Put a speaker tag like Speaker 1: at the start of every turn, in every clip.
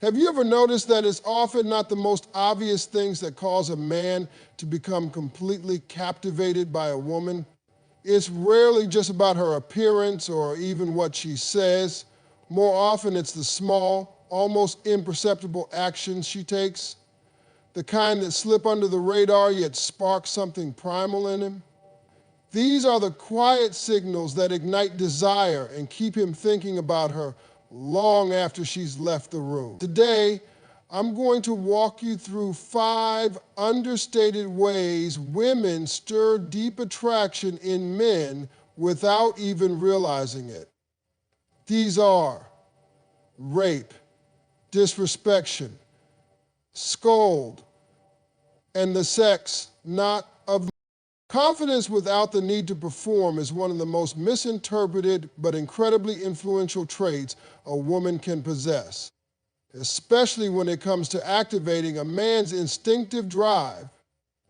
Speaker 1: Have you ever noticed that it's often not the most obvious things that cause a man to become completely captivated by a woman? It's rarely just about her appearance or even what she says. More often, it's the small, almost imperceptible actions she takes, the kind that slip under the radar yet spark something primal in him. These are the quiet signals that ignite desire and keep him thinking about her long after she's left the room. Today, I'm going to walk you through 5 understated ways women stir deep attraction in men without even realizing it. These are rape, disrespect, scold, and the sex not of. Confidence without the need to perform is one of the most misinterpreted but incredibly influential traits a woman can possess, especially when it comes to activating a man's instinctive drive.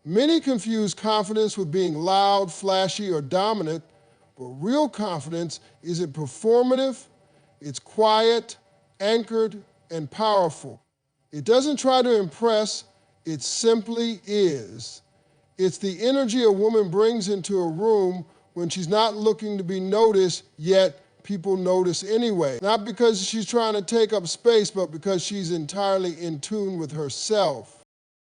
Speaker 1: Many confuse confidence with being loud, flashy, or dominant, but real confidence isn't performative, it's quiet, anchored, and powerful. It doesn't try to impress, it simply is. It's the energy a woman brings into a room when she's not looking to be noticed, yet people notice anyway. Not because she's trying to take up space, but because she's entirely in tune with herself.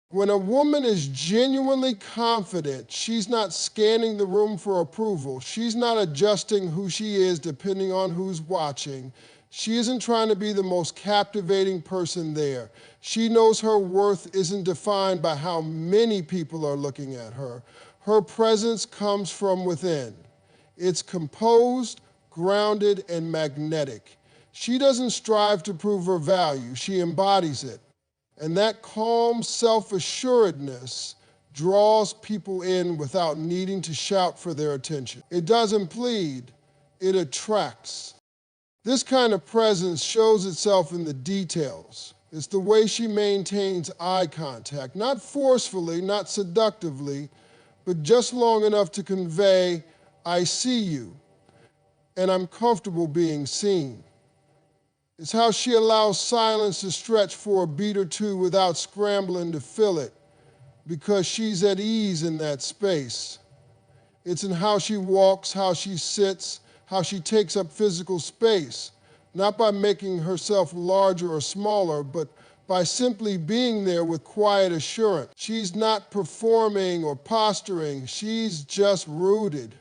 Speaker 1: When a woman is genuinely confident, she's not scanning the room for approval. She's not adjusting who she is depending on who's watching. She isn't trying to be the most captivating person there. She knows her worth isn't defined by how many people are looking at her. Her presence comes from within. It's composed, grounded, and magnetic. She doesn't strive to prove her value. She embodies it. And that calm self-assuredness draws people in without needing to shout for their attention. It doesn't plead, it attracts. This kind of presence shows itself in the details. It's the way she maintains eye contact, not forcefully, not seductively, but just long enough to convey, I see you, and I'm comfortable being seen. It's how she allows silence to stretch for a beat or two without scrambling to fill it, because she's at ease in that space. It's in how she walks, how she sits, how she takes up physical space, not by making herself larger or smaller, but by simply being there with quiet assurance. She's not performing or posturing, she's just rooted.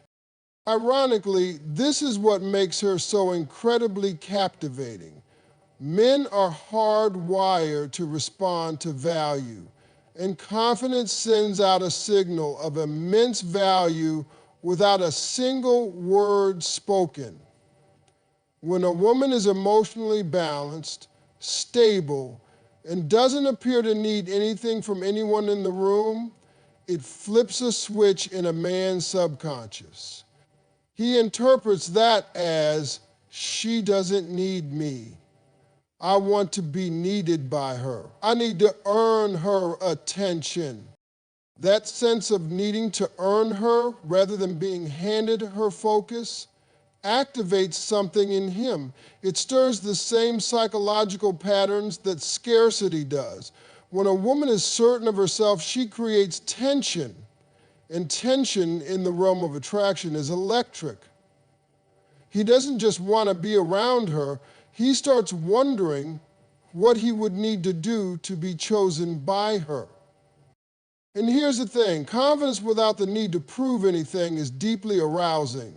Speaker 1: Ironically, this is what makes her so incredibly captivating. Men are hardwired to respond to value, and confidence sends out a signal of immense value without a single word spoken. When a woman is emotionally balanced, stable, and doesn't appear to need anything from anyone in the room, it flips a switch in a man's subconscious. He interprets that as, she doesn't need me. I want to be needed by her. I need to earn her attention. That sense of needing to earn her rather than being handed her focus activates something in him. It stirs the same psychological patterns that scarcity does. When a woman is certain of herself, she creates tension. And tension in the realm of attraction is electric. He doesn't just want to be around her, he starts wondering what he would need to do to be chosen by her. And here's the thing, confidence without the need to prove anything is deeply arousing.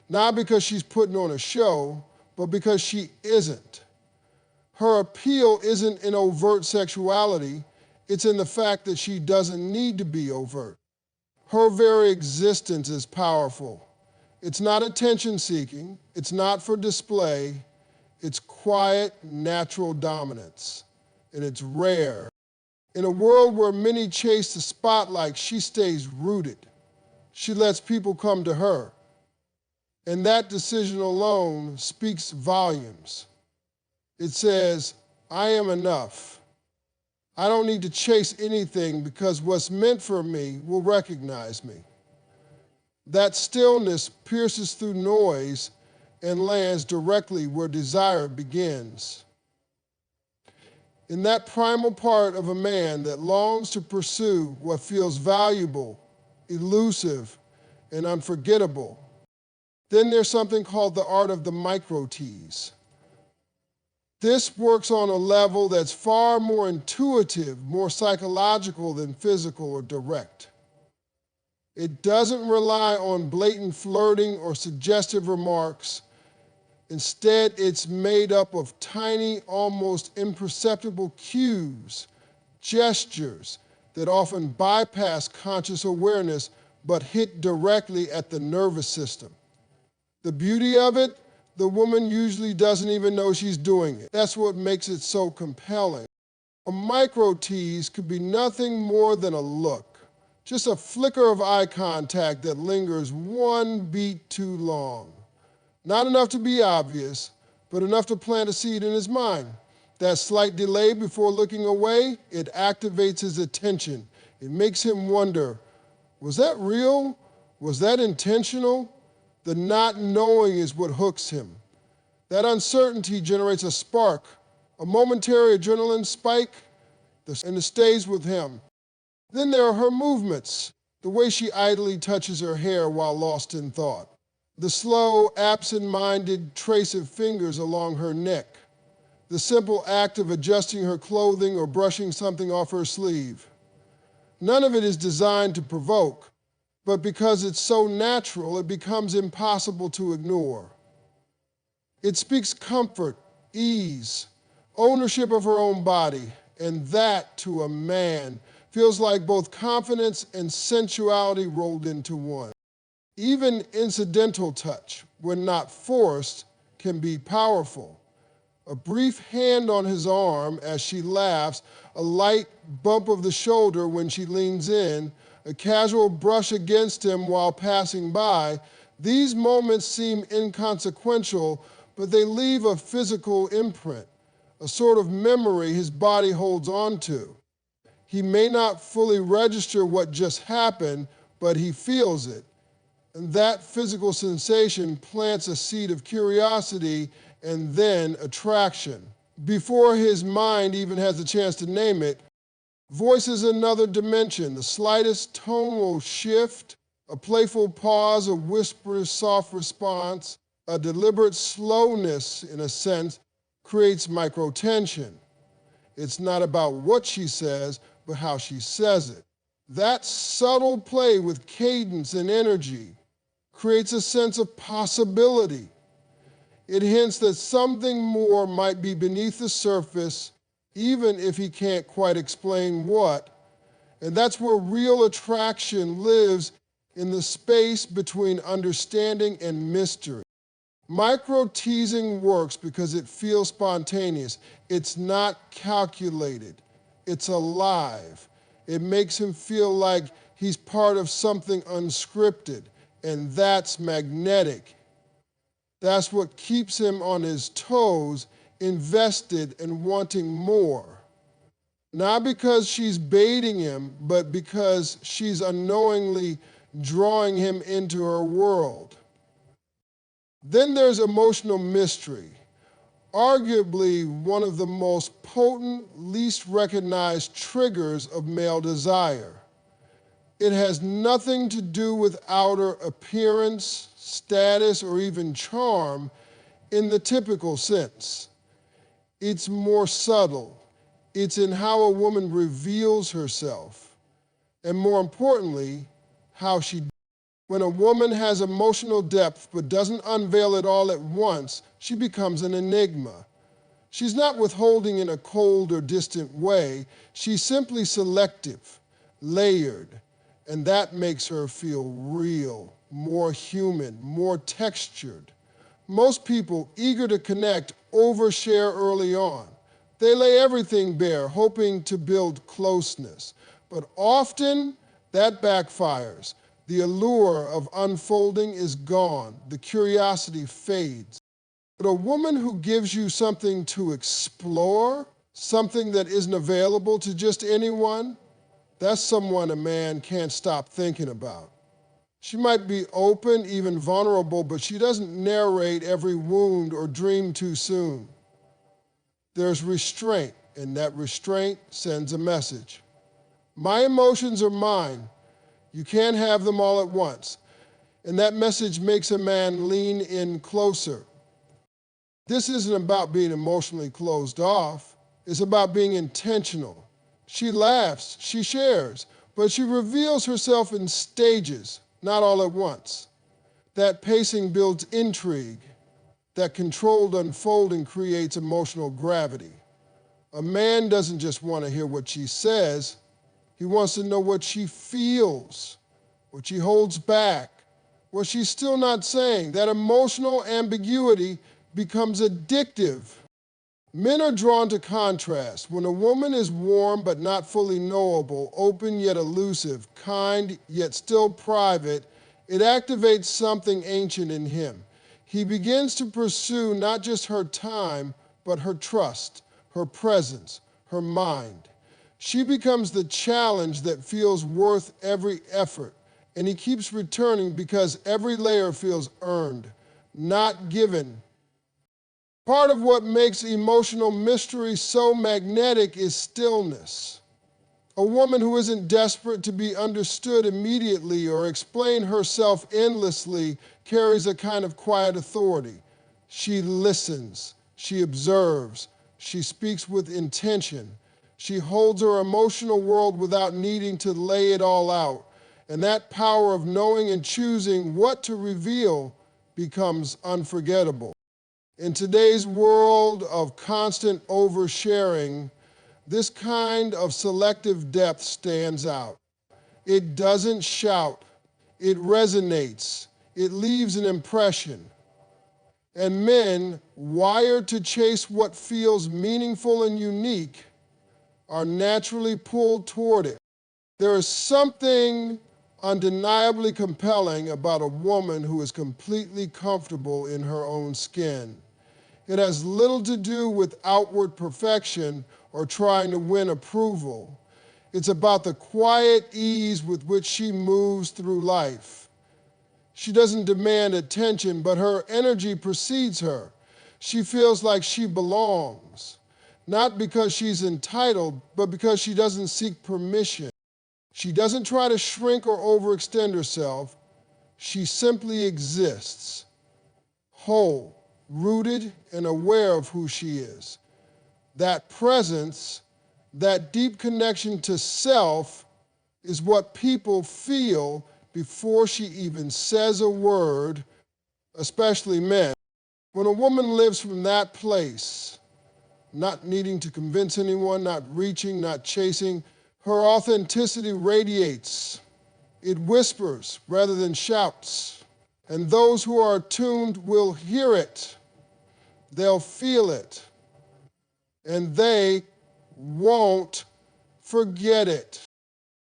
Speaker 1: Not because she's putting on a show, but because she isn't. Her appeal isn't in overt sexuality, it's in the fact that she doesn't need to be overt. Her very existence is powerful. It's not attention-seeking, it's not for display, it's quiet, natural dominance, and it's rare. In a world where many chase the spotlight, she stays rooted. She lets people come to her. And that decision alone speaks volumes. It says, I am enough. I don't need to chase anything because what's meant for me will recognize me. That stillness pierces through noise and lands directly where desire begins. in that primal part of a man that longs to pursue what feels valuable, elusive, and unforgettable. Then there's something called the art of the micro-tease. This works on a level that's far more intuitive, more psychological than physical or direct. It doesn't rely on blatant flirting or suggestive remarks. Instead, it's made up of tiny, almost imperceptible cues, gestures that often bypass conscious awareness but hit directly at the nervous system. The beauty of it, the woman usually doesn't even know she's doing it. That's what makes it so compelling. A micro-tease could be nothing more than a look, just a flicker of eye contact that lingers one beat too long. Not enough to be obvious, but enough to plant a seed in his mind. That slight delay before looking away, it activates his attention. It makes him wonder, was that real? Was that intentional? The not knowing is what hooks him. That uncertainty generates a spark, a momentary adrenaline spike, and it stays with him. Then there are her movements, the way she idly touches her hair while lost in thought, the slow, absent-minded trace of fingers along her neck, the simple act of adjusting her clothing or brushing something off her sleeve. None of it is designed to provoke, but because it's so natural, it becomes impossible to ignore. It speaks comfort, ease, ownership of her own body, and that, to a man, feels like both confidence and sensuality rolled into one. Even incidental touch, when not forced, can be powerful. A brief hand on his arm as she laughs, a light bump of the shoulder when she leans in, a casual brush against him while passing by, these moments seem inconsequential, but they leave a physical imprint, a sort of memory his body holds on to. He may not fully register what just happened, but he feels it. And that physical sensation plants a seed of curiosity and then attraction. Before his mind even has a chance to name it, voice is another dimension. The slightest tonal shift, a playful pause, a whispered soft response, a deliberate slowness, in a sense, creates microtension. It's not about what she says, but how she says it. That subtle play with cadence and energy creates a sense of possibility. It hints that something more might be beneath the surface, even if he can't quite explain what. And that's where real attraction lives, in the space between understanding and mystery. Micro-teasing works because it feels spontaneous. It's not calculated. It's alive. It makes him feel like he's part of something unscripted, and that's magnetic. That's what keeps him on his toes, invested and wanting more. Not because she's baiting him, but because she's unknowingly drawing him into her world. Then there's emotional mystery, arguably one of the most potent, least recognized triggers of male desire. It has nothing to do with outer appearance, status, or even charm in the typical sense. It's more subtle. It's in how a woman reveals herself, and more importantly, how she. When a woman has emotional depth but doesn't unveil it all at once, she becomes an enigma. She's not withholding in a cold or distant way. She's simply selective, layered, and that makes her feel real, more human, more textured. Most people eager to connect overshare early on. They lay everything bare, hoping to build closeness. But often that backfires. The allure of unfolding is gone. The curiosity fades. But a woman who gives you something to explore, something that isn't available to just anyone, that's someone a man can't stop thinking about. She might be open, even vulnerable, but she doesn't narrate every wound or dream too soon. There's restraint. and that restraint sends a message. My emotions are mine. You can't have them all at once. And that message makes a man lean in closer. This isn't about being emotionally closed off. It's about being intentional. She laughs, she shares, but she reveals herself in stages, not all at once. That pacing builds intrigue. That controlled unfolding creates emotional gravity. A man doesn't just want to hear what she says, he wants to know what she feels, what she holds back, what she's still not saying. That emotional ambiguity becomes addictive. Men are drawn to contrast. When a woman is warm but not fully knowable, open yet elusive, kind yet still private, it activates something ancient in him. He begins to pursue not just her time, but her trust, her presence, her mind. She becomes the challenge that feels worth every effort, and he keeps returning because every layer feels earned, not given. Part of what makes emotional mystery so magnetic is stillness. A woman who isn't desperate to be understood immediately or explain herself endlessly carries a kind of quiet authority. She listens, she observes, she speaks with intention. She holds her emotional world without needing to lay it all out. And that power of knowing and choosing what to reveal becomes unforgettable. In today's world of constant oversharing, this kind of selective depth stands out. It doesn't shout, it resonates, it leaves an impression. And men, wired to chase what feels meaningful and unique, are naturally pulled toward it. There is something undeniably compelling about a woman who is completely comfortable in her own skin. It has little to do with outward perfection or trying to win approval. It's about the quiet ease with which she moves through life. She doesn't demand attention, but her energy precedes her. She feels like she belongs, not because she's entitled, but because she doesn't seek permission. She doesn't try to shrink or overextend herself. She simply exists, whole, rooted and aware of who she is. That presence, that deep connection to self is what people feel before she even says a word, especially men. When a woman lives from that place, not needing to convince anyone, not reaching, not chasing, her authenticity radiates. It whispers rather than shouts. And those who are attuned will hear it. They'll feel it. And they won't forget it.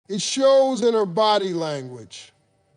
Speaker 1: It shows in her body language.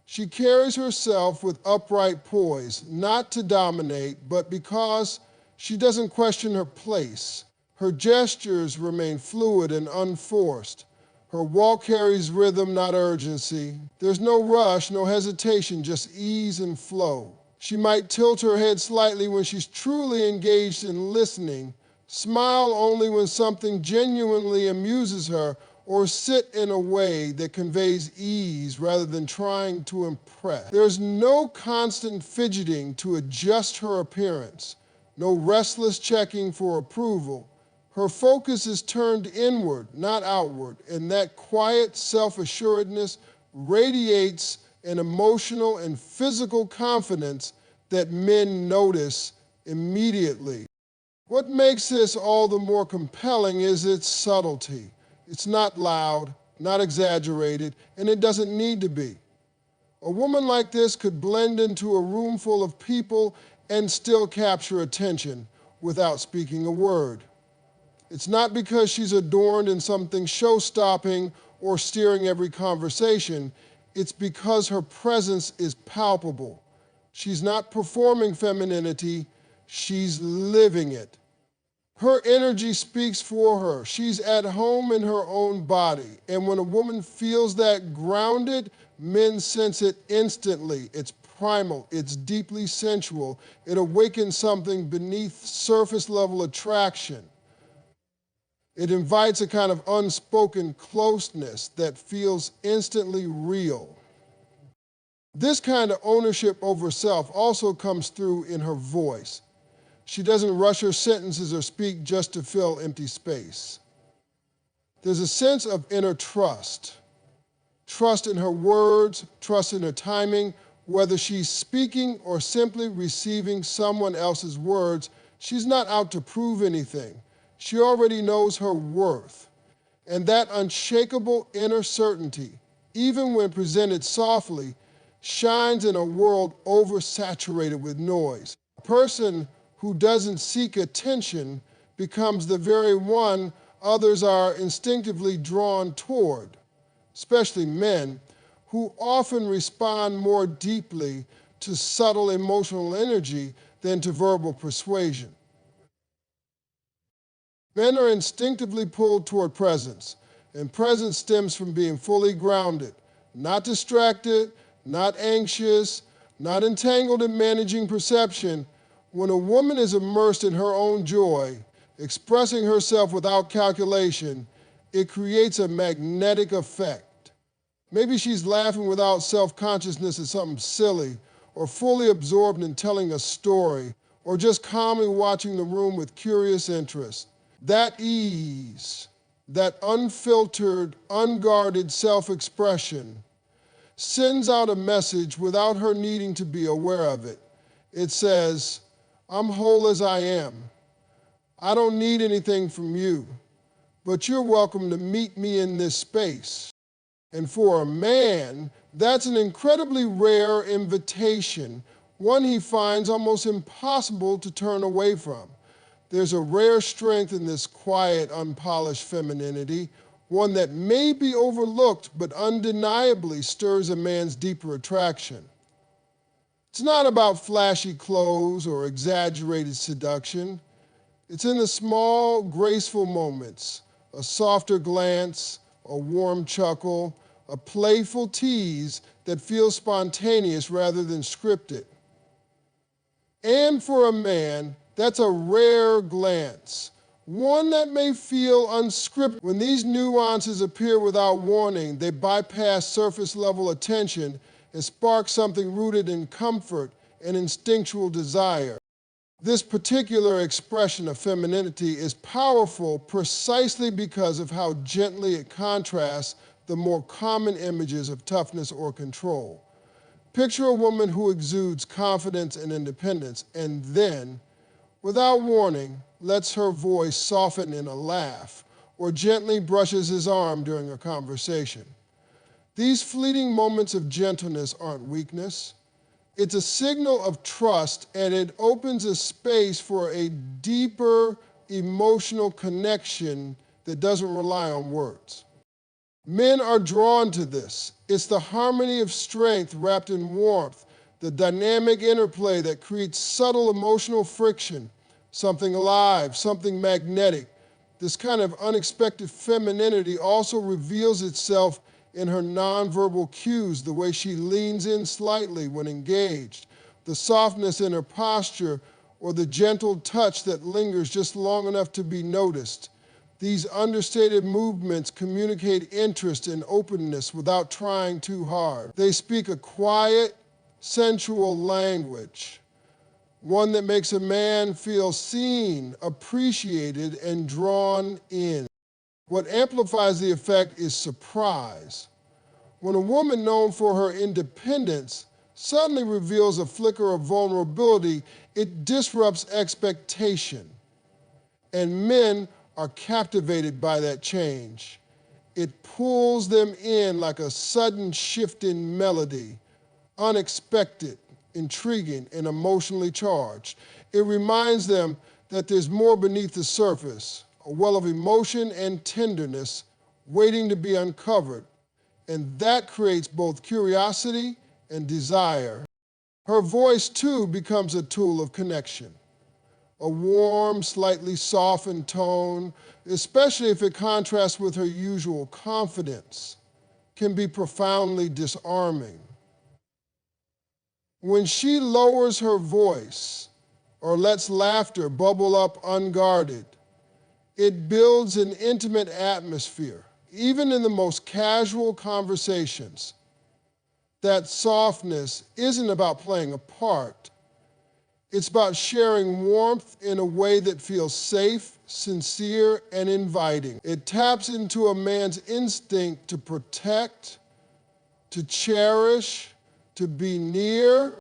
Speaker 1: She carries herself with upright poise, not to dominate, but because she doesn't question her place. Her gestures remain fluid and unforced. Her walk carries rhythm, not urgency. There's no rush, no hesitation, just ease and flow. She might tilt her head slightly when she's truly engaged in listening, smile only when something genuinely amuses her, or sit in a way that conveys ease rather than trying to impress. There's no constant fidgeting to adjust her appearance, no restless checking for approval. Her focus is turned inward, not outward, and that quiet self-assuredness radiates an emotional and physical confidence that men notice immediately. What makes this all the more compelling is its subtlety. It's not loud, not exaggerated, and it doesn't need to be. A woman like this could blend into a room full of people and still capture attention without speaking a word. It's not because she's adorned in something show-stopping or steering every conversation. It's because her presence is palpable. She's not performing femininity, she's living it. Her energy speaks for her. She's at home in her own body. And when a woman feels that grounded, men sense it instantly. It's primal, it's deeply sensual. It awakens something beneath surface level attraction. It invites a kind of unspoken closeness that feels instantly real. This kind of ownership over self also comes through in her voice. She doesn't rush her sentences or speak just to fill empty space. There's a sense of inner trust. Trust in her words, trust in her timing. Whether she's speaking or simply receiving someone else's words, she's not out to prove anything. She already knows her worth. And that unshakable inner certainty, even when presented softly, shines in a world oversaturated with noise. A person who doesn't seek attention becomes the very one others are instinctively drawn toward, especially men, who often respond more deeply to subtle emotional energy than to verbal persuasion. Men are instinctively pulled toward presence, and presence stems from being fully grounded, not distracted, not anxious, not entangled in managing perception. When a woman is immersed in her own joy, expressing herself without calculation, it creates a magnetic effect. Maybe she's laughing without self-consciousness at something silly, or fully absorbed in telling a story, or just calmly watching the room with curious interest. That ease, that unfiltered, unguarded self-expression sends out a message without her needing to be aware of it. It says, I'm whole as I am. I don't need anything from you, but you're welcome to meet me in this space. And for a man, that's an incredibly rare invitation, one he finds almost impossible to turn away from. There's a rare strength in this quiet, unpolished femininity, one that may be overlooked but undeniably stirs a man's deeper attraction. It's not about flashy clothes or exaggerated seduction. It's in the small, graceful moments, a softer glance, a warm chuckle, a playful tease that feels spontaneous rather than scripted. And for a man, that's a rare glance, one that may feel unscripted. When these nuances appear without warning, they bypass surface level attention and spark something rooted in comfort and instinctual desire. This particular expression of femininity is powerful precisely because of how gently it contrasts the more common images of toughness or control. Picture a woman who exudes confidence and independence and then, without warning, lets her voice soften in a laugh or gently brushes his arm during a conversation. These fleeting moments of gentleness aren't weakness. It's a signal of trust, and it opens a space for a deeper emotional connection that doesn't rely on words. Men are drawn to this. It's the harmony of strength wrapped in warmth, the dynamic interplay that creates subtle emotional friction, something alive, something magnetic. This kind of unexpected femininity also reveals itself in her nonverbal cues, the way she leans in slightly when engaged, the softness in her posture, or the gentle touch that lingers just long enough to be noticed. These understated movements communicate interest and openness without trying too hard. They speak a quiet, sensual language, one that makes a man feel seen, appreciated, and drawn in. What amplifies the effect is surprise. When a woman known for her independence suddenly reveals a flicker of vulnerability, it disrupts expectation. And men are captivated by that change. It pulls them in like a sudden shift in melody, unexpected, intriguing, and emotionally charged. It reminds them that there's more beneath the surface, a well of emotion and tenderness waiting to be uncovered, and that creates both curiosity and desire. Her voice, too, becomes a tool of connection. A warm, slightly softened tone, especially if it contrasts with her usual confidence, can be profoundly disarming. When she lowers her voice or lets laughter bubble up unguarded, It builds an intimate atmosphere. Even in the most casual conversations, that softness isn't about playing a part. It's about sharing warmth in a way that feels safe, sincere, and inviting. It taps into a man's instinct to protect, to cherish, to be near.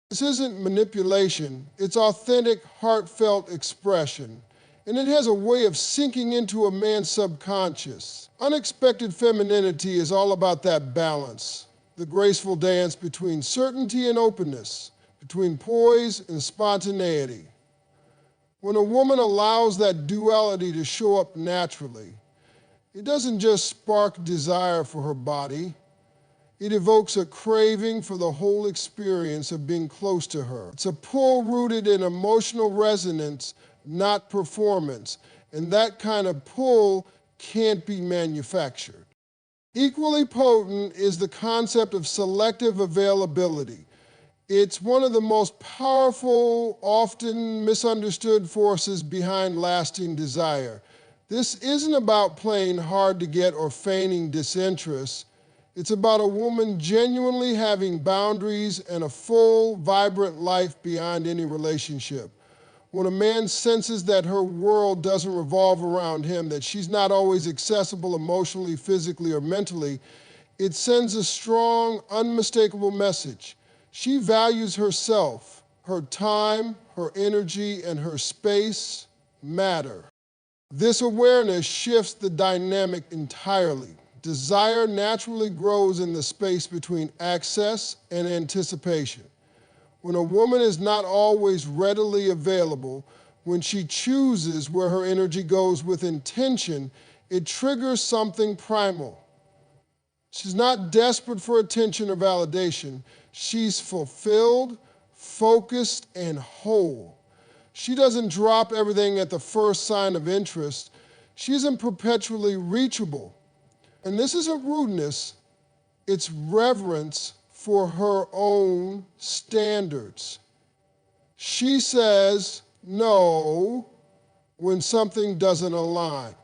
Speaker 1: This isn't manipulation, it's authentic, heartfelt expression. And it has a way of sinking into a man's subconscious. Unexpected femininity is all about that balance, the graceful dance between certainty and openness, between poise and spontaneity. When a woman allows that duality to show up naturally, it doesn't just spark desire for her body, it evokes a craving for the whole experience of being close to her. It's a pull rooted in emotional resonance, not performance, and that kind of pull can't be manufactured. Equally potent is the concept of selective availability. It's one of the most powerful, often misunderstood forces behind lasting desire. This isn't about playing hard to get or feigning disinterest. It's about a woman genuinely having boundaries and a full, vibrant life beyond any relationship. When a man senses that her world doesn't revolve around him, that she's not always accessible emotionally, physically, or mentally, it sends a strong, unmistakable message. She values herself, her time, her energy, and her space matter. This awareness shifts the dynamic entirely. Desire naturally grows in the space between access and anticipation. When a woman is not always readily available, when she chooses where her energy goes with intention, it triggers something primal. She's not desperate for attention or validation. She's fulfilled, focused, and whole. She doesn't drop everything at the first sign of interest. She isn't perpetually reachable. And this isn't rudeness, it's reverence for her own standards. She says no when something doesn't align.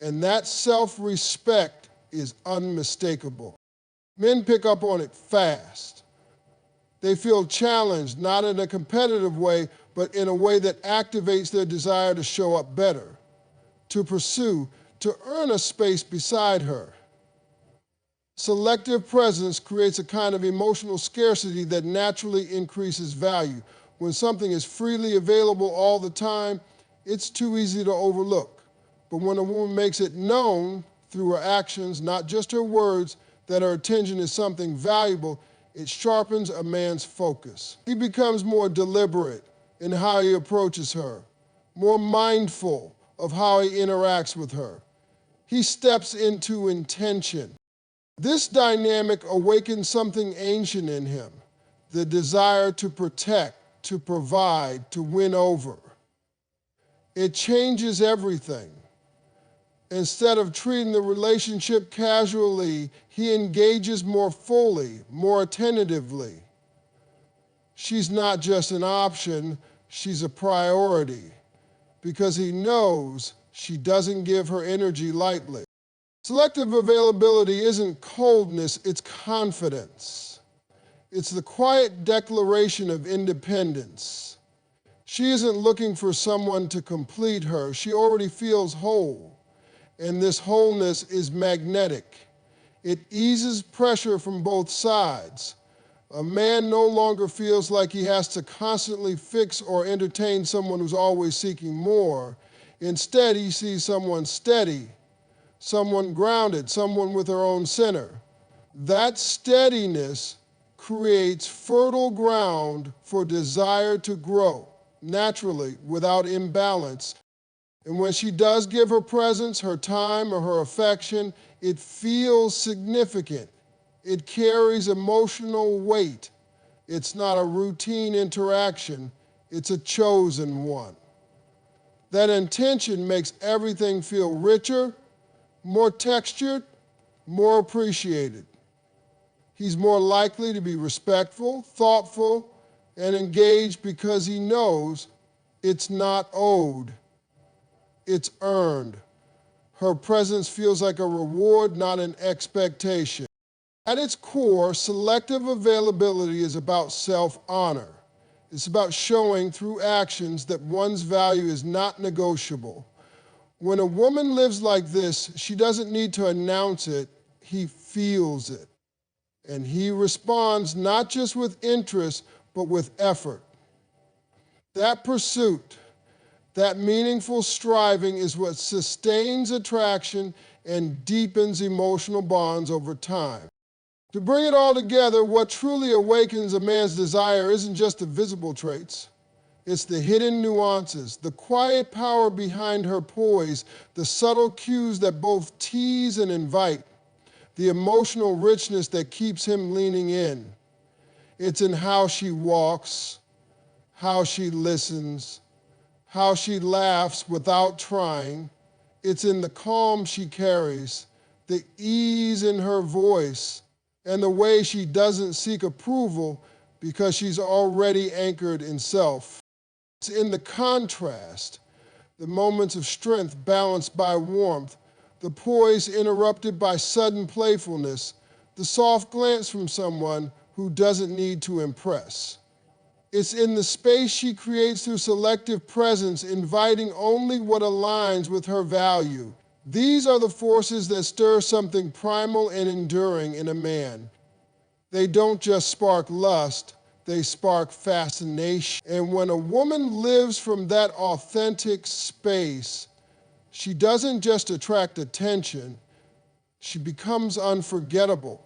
Speaker 1: And that self-respect is unmistakable. Men pick up on it fast. They feel challenged, not in a competitive way, but in a way that activates their desire to show up better, to pursue, to earn a space beside her. Selective presence creates a kind of emotional scarcity that naturally increases value. When something is freely available all the time, it's too easy to overlook. But when a woman makes it known through her actions, not just her words, that her attention is something valuable, it sharpens a man's focus. He becomes more deliberate in how he approaches her, more mindful of how he interacts with her. He steps into intention. This dynamic awakens something ancient in him, the desire to protect, to provide, to win over. It changes everything. Instead of treating the relationship casually, he engages more fully, more attentively. She's not just an option, she's a priority, because he knows she doesn't give her energy lightly. Selective availability isn't coldness, it's confidence. It's the quiet declaration of independence. She isn't looking for someone to complete her. She already feels whole. And this wholeness is magnetic. It eases pressure from both sides. A man no longer feels like he has to constantly fix or entertain someone who's always seeking more. Instead, he sees someone steady, someone grounded, someone with her own center. That steadiness creates fertile ground for desire to grow naturally without imbalance. And when she does give her presence, her time, or her affection, it feels significant. It carries emotional weight. It's not a routine interaction, it's a chosen one. That intention makes everything feel richer, more textured, more appreciated. He's more likely to be respectful, thoughtful, and engaged because he knows it's not owed, It's earned. Her presence feels like a reward, not an expectation. At its core, selective availability is about self-honor. It's about showing through actions that one's value is not negotiable. When a woman lives like this, she doesn't need to announce it, he feels it. And he responds not just with interest, but with effort. That pursuit, that meaningful striving is what sustains attraction and deepens emotional bonds over time. To bring it all together, what truly awakens a man's desire isn't just the visible traits. It's the hidden nuances, the quiet power behind her poise, the subtle cues that both tease and invite, the emotional richness that keeps him leaning in. It's in how she walks, how she listens, how she laughs without trying. It's in the calm she carries, the ease in her voice, and the way she doesn't seek approval because she's already anchored in self. It's in the contrast, the moments of strength balanced by warmth, the poise interrupted by sudden playfulness, the soft glance from someone who doesn't need to impress. It's in the space she creates through selective presence, inviting only what aligns with her value. These are the forces that stir something primal and enduring in a man. They don't just spark lust, they spark fascination. And when a woman lives from that authentic space, she doesn't just attract attention, she becomes unforgettable.